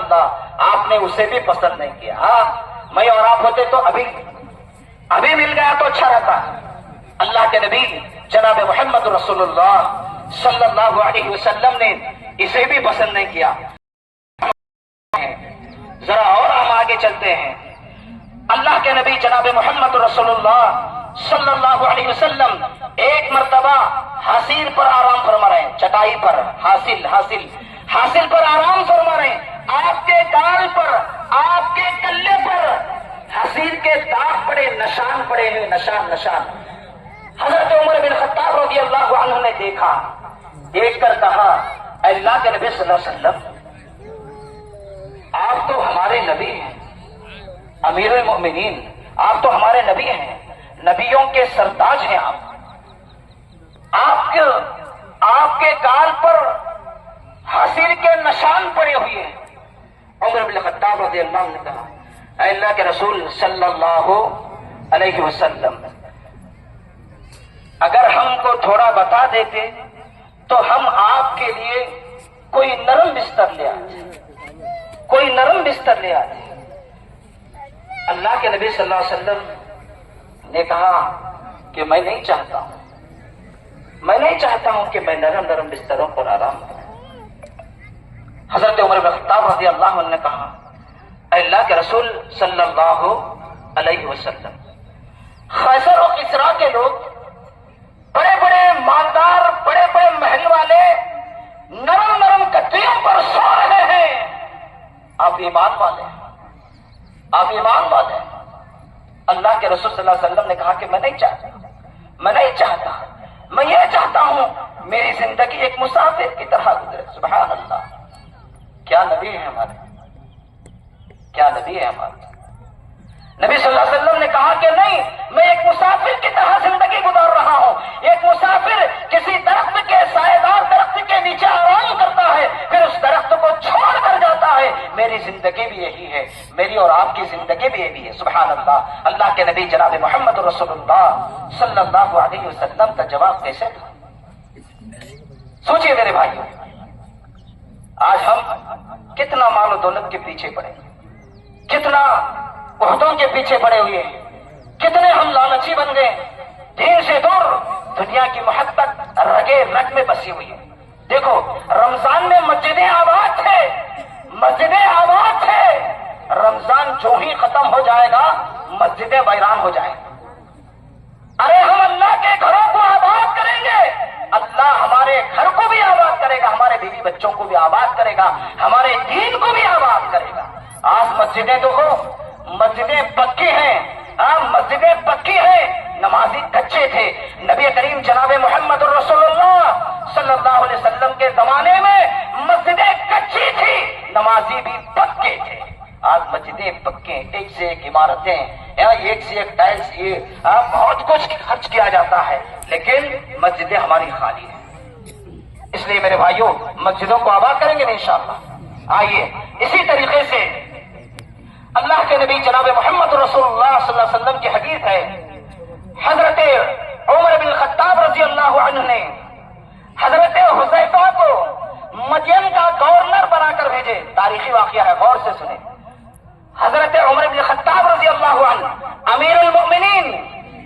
اللہ آپ نے اسے بھی پسند نہیں کیا. ہاں میں اور آپ ہوتے تو ابھی مل گیا تو اچھا رہتا. اللہ کے نبی جناب محمد رسول اللہ صلی اللہ علیہ وسلم نے اسے بھی پسند نہیں کیا. ذرا اور ہم آگے چلتے ہیں. اللہ کے نبی جناب محمد رسول اللہ صلی اللہ علیہ وسلم ایک مرتبہ حصیر پر آرام فرما رہے ہیں, چٹائی پر, حاصل پر آرام فرما رہے ہیں. آپ کے گال پر, آپ کے کلے پر حصیر کے داغ پڑے, نشان پڑے ہیں, نشان. حضرت عمر بن خطاب رضی اللہ عنہ نے دیکھ کر کہا, اے اللہ کے نبی صلی اللہ علیہ وسلم, آپ تو ہمارے نبی ہیں, امیر المؤمنین, آپ تو ہمارے نبی ہیں, نبیوں کے سرتاج ہیں. آپ کے گال پر حصیر کے نشان پڑے ہوئے ہیں. عمر بن خطاب رضی اللہ عنہ نے کہا, اے اللہ کے رسول صلی اللہ علیہ وسلم, اگر ہم کو تھوڑا بتا دیتے تو ہم آپ کے لیے کوئی نرم بستر لے آتے. اللہ کے نبی صلی اللہ علیہ وسلم نے کہا کہ میں نہیں چاہتا ہوں کہ میں نرم بستروں پر آرام کروں. حضرت عمر بن خطاب رضی اللہ عنہ نے کہا, اے اللہ کے رسول صلی اللہ علیہ وسلم, خیسر و کسریٰ کے لوگ بڑے بڑے مالدار, بڑے بڑے محل والے نرم گدیوں پر سو رہے ہیں. آپ ایمان والے ہیں. اللہ کے رسول صلی اللہ علیہ وسلم نے کہا کہ میں نہیں چاہتا, میں یہ چاہتا ہوں میری زندگی ایک مسافر کی طرح گزرے. سبحان اللہ, کیا نبی ہے ہمارے. نبی صلی اللہ علیہ وسلم نے کہا کہ نہیں, میں ایک مسافر کی طرح زندگی گزار رہا ہوں. ایک مسافر کسی درخت کے سایہ دار درخت کے نیچے آرام کرتا ہے, پھر اس درخت کو چھوڑ کر جاتا ہے. میری زندگی بھی یہی ہے, میری اور آپ کی زندگی بھی یہی ہے. سبحان اللہ. اللہ کے نبی جناب محمد رسول اللہ صلی اللہ علیہ وسلم کا جواب کیسے تھا؟ سوچئے میرے بھائیوں, آج ہم کتنا مال و دولت کے پیچھے پڑے, کتنا عہدوں کے پیچھے پڑے ہوئے ہیں, کتنے ہم لالچی بن گئے. دین سے دور, دنیا کی محبت رگے رگ میں بسی ہوئی ہے. دیکھو رمضان میں مسجدیں آباد تھے, رمضان جو ہی ختم ہو جائے گا مسجدیں ویران ہو جائیں گی. ارے ہم اللہ کے گھروں کو آباد کریں گے, اللہ ہمارے گھر کو بھی آباد کرے گا, ہمارے بیوی بچوں کو بھی آباد کرے گا, ہمارے دین کو بھی آباد کرے گا. آج مسجدیں دیکھو, مسجدیں پکی ہیں, نمازی کچے تھے. نبی کریم جناب محمد رسول اللہ صلی اللہ علیہ وسلم کے زمانے میں مسجدیں کچی تھی, نمازی بھی پکے تھے. آج مسجدیں پکے, ایک سے ایک عمارتیں, ایک سے ایک ٹائلس, یہ بہت کچھ خرچ کیا جاتا ہے, لیکن مسجدیں ہماری خالی ہیں. اس لیے میرے بھائیوں, مسجدوں کو آباد کریں گے انشاءاللہ. آئیے اسی طریقے سے اللہ کے نبی جناب محمد رسول اللہ صلی اللہ علیہ وسلم کی حدیث ہے, حضرت عمر بن خطاب رضی اللہ عنہ نے حضرت حذیفہ کو مدین کا گورنر بنا کر بھیجے. تاریخی واقعہ ہے, غور سے سنیں. حضرت عمر بن خطاب رضی اللہ عنہ امیر المؤمنین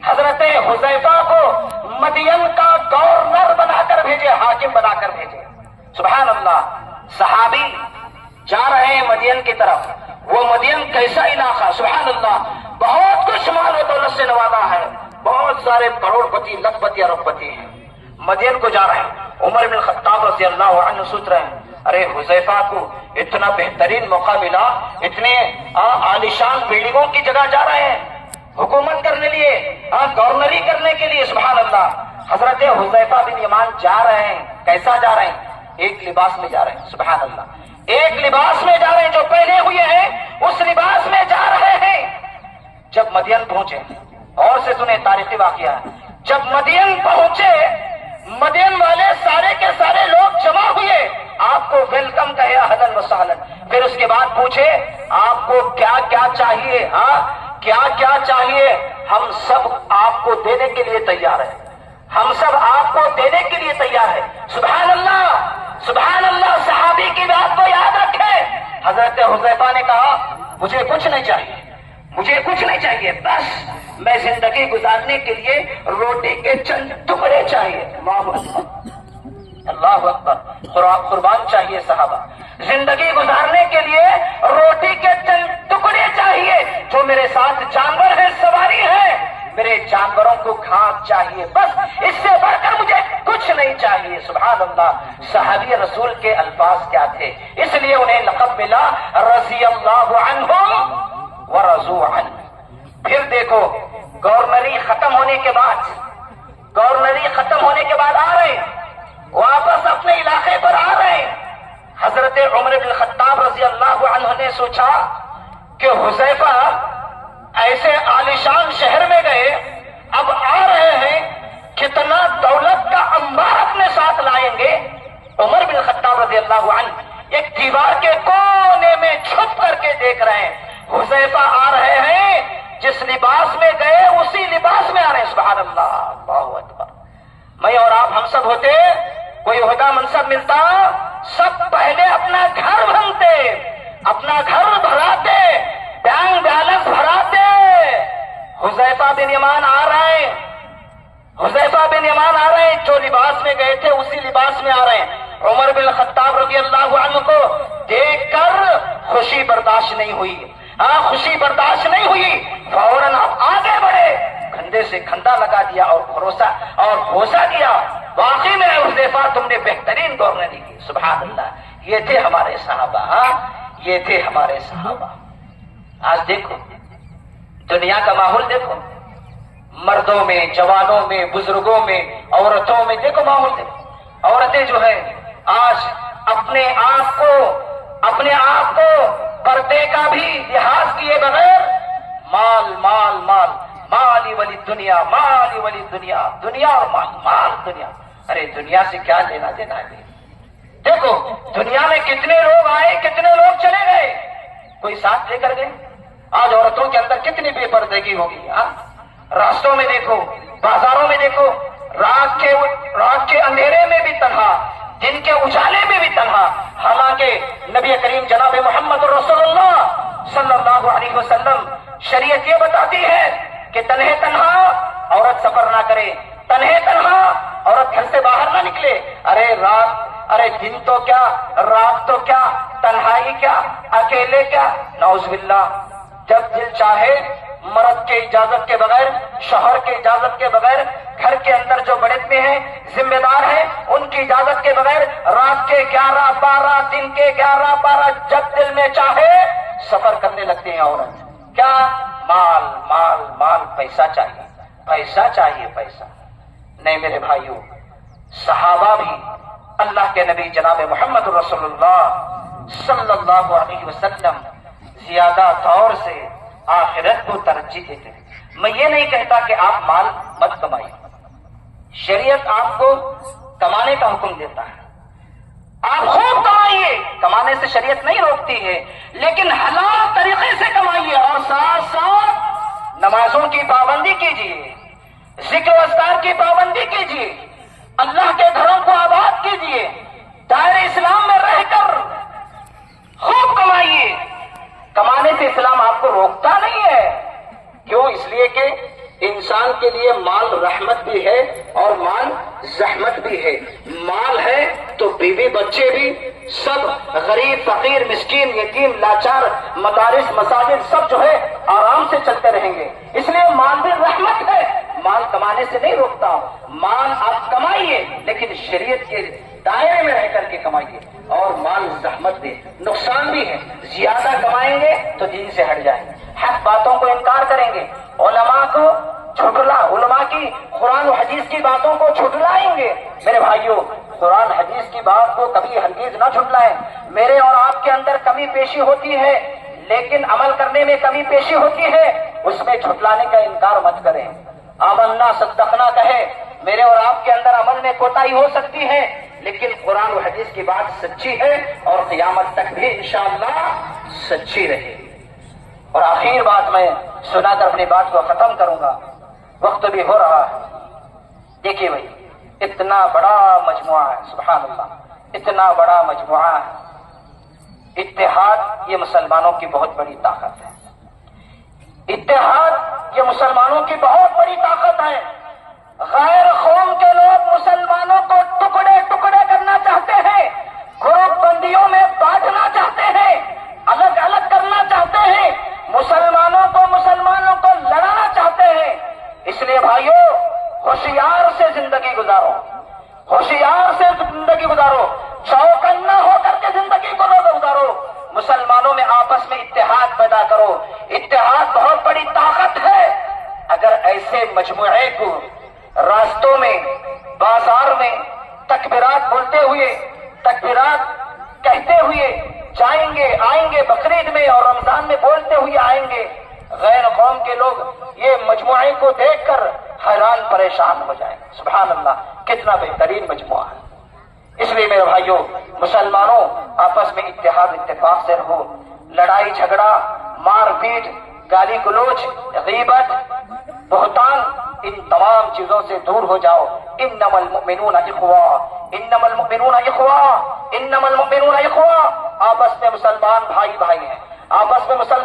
حضرت حذیفہ کو مدین کا گورنر بنا کر بھیجے, حاکم بنا کر بھیجے. سبحان اللہ. صحابی جا رہے ہیں مدین کی طرف. وہ مدین کیسا علاقہ, سبحان اللہ, بہت کچھ مال و دولت سے نوازا ہے, بہت سارے کروڑ پتی, لکھ پتی, ارب پتی ہیں. مدین کو جا رہے ہیں. عمر بن خطاب رضی اللہ عنہ سوچ رہے ہیں, ارے حذیفہ کو اتنا بہترین موقع ملا, اتنے عالیشان بلڈنگوں کی جگہ جا رہے ہیں حکومت کرنے لیے, گورنری کرنے کے لیے. سبحان اللہ. حضرت حذیفہ بن یمان جا رہے ہیں. کیسا جا رہے ہیں؟ ایک لباس میں جا رہے ہیں. سبحان اللہ. ایک لباس میں جا رہے ہیں, جو پہنے ہوئے ہیں اس لباس میں جا رہے ہیں. جب مدین پہنچے, اور سے سنیں تاریخی واقعہ, جب مدین پہنچے, مدین والے سارے کے سارے لوگ جمع ہوئے, آپ کو ویلکم کہے, اہلاً و سہلاً. پھر اس کے بعد پوچھے آپ کو کیا کیا چاہیے, کیا کیا چاہیے. ہم سب آپ کو دینے کے لیے تیار ہیں, ہم سب آپ کو دینے کے لیے تیار ہیں. سبحان اللہ, سبحان اللہ. صحابی کی بات کو یاد رکھیں. حضرت حذیفہ نے کہا مجھے کچھ نہیں چاہیے، مجھے کچھ نہیں چاہیے، بس میں زندگی گزارنے کے لیے روٹی کے چند ٹکڑے چاہیے۔ اللہ اکبر، قربان چاہیے صحابہ، زندگی گزارنے کے لیے روٹی کے چند ٹکڑے چاہیے، جو میرے ساتھ جانور ہیں، سواری ہے، میرے جانوروں کو گھاس چاہیے، بس اس سے بڑھ کر مجھے کچھ نہیں چاہیے۔ سبحان اللہ، صحابی رسول کے الفاظ کیا تھے، اس لیے انہیں لقب ملا رضی اللہ عنہم ورضوا عنہ۔ پھر دیکھو گورنری ختم ہونے کے بعد، گورنری ختم ہونے کے بعد آ رہے ہیں، واپس اپنے علاقے پر آ رہے ہیں۔ حضرت عمر بن الخطاب رضی اللہ عنہ نے سوچا کہ حذیفہ ایسے عالیشان شہر میں گئے، اب آ رہے ہیں، کتنا دولت کا انبار اپنے ساتھ لائیں گے۔ عمر بن الخطاب رضی اللہ عنہ ایک دیوار کے کونے میں چھپ کر کے دیکھ رہے ہیں، حذیفہ آ رہے ہیں، جس لباس میں گئے اسی لباس میں آ رہے ہیں۔ سبحان اللہ، اللہ اکبر۔ میں اور آپ ہم سب ہوتے، کوئی عہدہ منصب ملتا، سب پہلے اپنا گھر بھنگتے، اپنا گھر بھراتے، بینک بیلنس بھراتے۔ حذیفہ بن یمان آ رہے ہیں، حذیفہ بن یمان آ رہے ہیں، جو لباس میں گئے تھے اسی لباس میں آ رہے ہیں۔ عمر بن الخطاب رضی اللہ عنہ کو دیکھ کر خوشی برداشت نہیں ہوئی، خوشی برداشت نہیں ہوئی، فوراً آپ آگے بڑھے، کندھے سے کندھا لگا دیا اور بھروسہ دیا، واقعی میں حذیفہ تم نے بہترین گورنری کی۔ سبحان اللہ، یہ تھے ہمارے صحابہ، یہ تھے ہمارے صحابہ۔ آج دیکھو دنیا کا ماحول، دیکھو مردوں میں، جوانوں میں، بزرگوں میں، عورتوں میں، دیکھو ماحول دیکھو۔ عورتیں جو ہے آج اپنے آپ کو پردے کا بھی لحاظ کیے بغیر مال مال مال، مالی ولی دنیا، مالی ولی دنیا، دنیا اور مال، مال دنیا۔ ارے دنیا سے کیا لینا دینا ہے؟ دیکھو دنیا میں کتنے لوگ آئے، کتنے لوگ چلے گئے، کوئی ساتھ لے کر گئے۔ آج عورتوں کے اندر کتنی بے پردگی ہوگی، راستوں میں دیکھو، بازاروں میں دیکھو، رات کے اندھیرے میں بھی تنہا، دن کے اجالے میں بھی تنہا۔ حالانکہ نبی کریم جناب محمد رسول اللہ صلی اللہ علیہ وسلم شریعت یہ بتاتی ہے کہ تنہے تنہا عورت سفر نہ کرے، تنہے تنہا عورت گھر سے باہر نہ نکلے۔ ارے دن تو کیا، رات تو کیا، تنہائی کیا، اکیلے کیا، نعوذ باللہ۔ جب دل چاہے مرد کے اجازت کے بغیر، شوہر کے اجازت کے بغیر، گھر کے اندر جو بڑے میں ہیں، ذمہ دار ہیں، ان کی اجازت کے بغیر رات کے 11 12، دن کے 11 12، جب دل میں چاہے سفر کرنے لگتے ہیں عورت۔ کیا؟ مال مال مال، پیسہ چاہیے، پیسہ چاہیے، پیسہ نہیں۔ میرے بھائیوں، صحابہ بھی اللہ کے نبی جناب محمد رسول اللہ صلی اللہ علیہ وسلم زیادہ طور سے آخرت کو ترجیح دیتے ہیں۔ میں یہ نہیں کہتا کہ آپ مال مت کمائیے، شریعت آپ کو کمانے کا حکم دیتا ہے، آپ خوب کمائیے، کمانے سے شریعت نہیں روکتی ہے، لیکن حلال طریقے سے کمائیے، اور ساتھ ساتھ نمازوں کی پابندی کیجیے، ذکر و اذکار کی پابندی کیجیے، اللہ کے گھروں کو آباد کیجیے، دائرہ اسلام میں رہ کر خوب کمائیے۔ کمانے سے اسلام آپ کو روکتا نہیں ہے، کیوں؟ اس لیے کہ انسان کے لیے مال رحمت بھی ہے اور مال زحمت بھی ہے۔ مال ہے تو بیوی بچے بھی سب، غریب فقیر مسکین یتیم لاچار، مدارس مساجد سب جو ہے آرام سے چلتے رہیں گے۔ اس لیے مال بھی رحمت ہے، مال کمانے سے نہیں روکتا۔ مال آپ کمائیے لیکن شریعت کے دائرے میں رہ کر کے کمائیے، اور مال زحمت بھی، نقصان بھی ہے۔ زیادہ کمائیں گے تو دین سے ہٹ جائیں گے، حق باتوں کو انکار کریں گے، علماء کی قرآن و حدیث کی باتوں کو جھٹلائیں گے۔ میرے بھائیوں، قرآن حدیث کی بات کو کبھی ہرگز نہ جھٹلائیں۔ میرے اور آپ کے اندر کمی پیشی ہوتی ہے، لیکن عمل کرنے میں کمی پیشی ہوتی ہے، اس میں جھٹلانے کا انکار مت کریں۔ آمنا صدقنا کہے، میرے اور آپ کے اندر عمل میں کوتاہی ہو سکتی ہے، لیکن قرآن و حدیث کی بات سچی ہے اور قیامت تک بھی انشاءاللہ سچی رہے گی۔ اور آخر بات میں سنا کر اپنی بات کو ختم کروں گا، وقت بھی ہو رہا ہے۔ دیکھیے بھائی، اتنا بڑا مجموعہ ہے، سبحان اللہ، اتنا بڑا مجموعہ ہے، اتحاد یہ مسلمانوں کی بہت بڑی طاقت ہے. اتحاد یہ مسلمانوں کی بہت بڑی طاقت ہے. غیر قوم کے لوگ مسلمانوں کو ٹکڑے ٹکڑے کرنا چاہتے ہیں، گروپ بندیوں میں بانٹنا چاہتے ہیں، الگ الگ کرنا چاہتے ہیں، مسلمانوں کو لڑانا چاہتے ہیں. اس لیے بھائیوں، ہوشیار سے زندگی گزارو، ہوشیار سے زندگی گزارو، چوکنا ہو کر کے زندگی کو گزارو. مسلمانوں میں آپس میں اتحاد پیدا کرو. اتحاد بہت بڑی طاقت ہے. اگر ایسے مجموعے کو راستوں میں، بازار میں تکبیرات بولتے ہوئے، تکبیرات کہتے ہوئے جائیں گے، آئیں گے، بقرعید میں اور رمضان میں بولتے ہوئے آئیں گے، غیر قوم کے لوگ یہ مجموعے کو دیکھ کر حیران پریشان ہو جائیں. سبحان اللہ، کتنا بہترین مجموعہ ہے. اس لیے میرے بھائیوں، مسلمانوں آپس میں اتحاد اتفاق سے رہو. لڑائی جھگڑا، مار پیٹ، گالی گلوچ، غیبت، بہتان، ان تمام چیزوں سے دور ہو جاؤ. انما المؤمنون اخوہ، انما المؤمنون اخوہ، انما المؤمنون اخوہ. آپس میں مسلمان بھائی بھائی ہیں، آپس میں مسلمان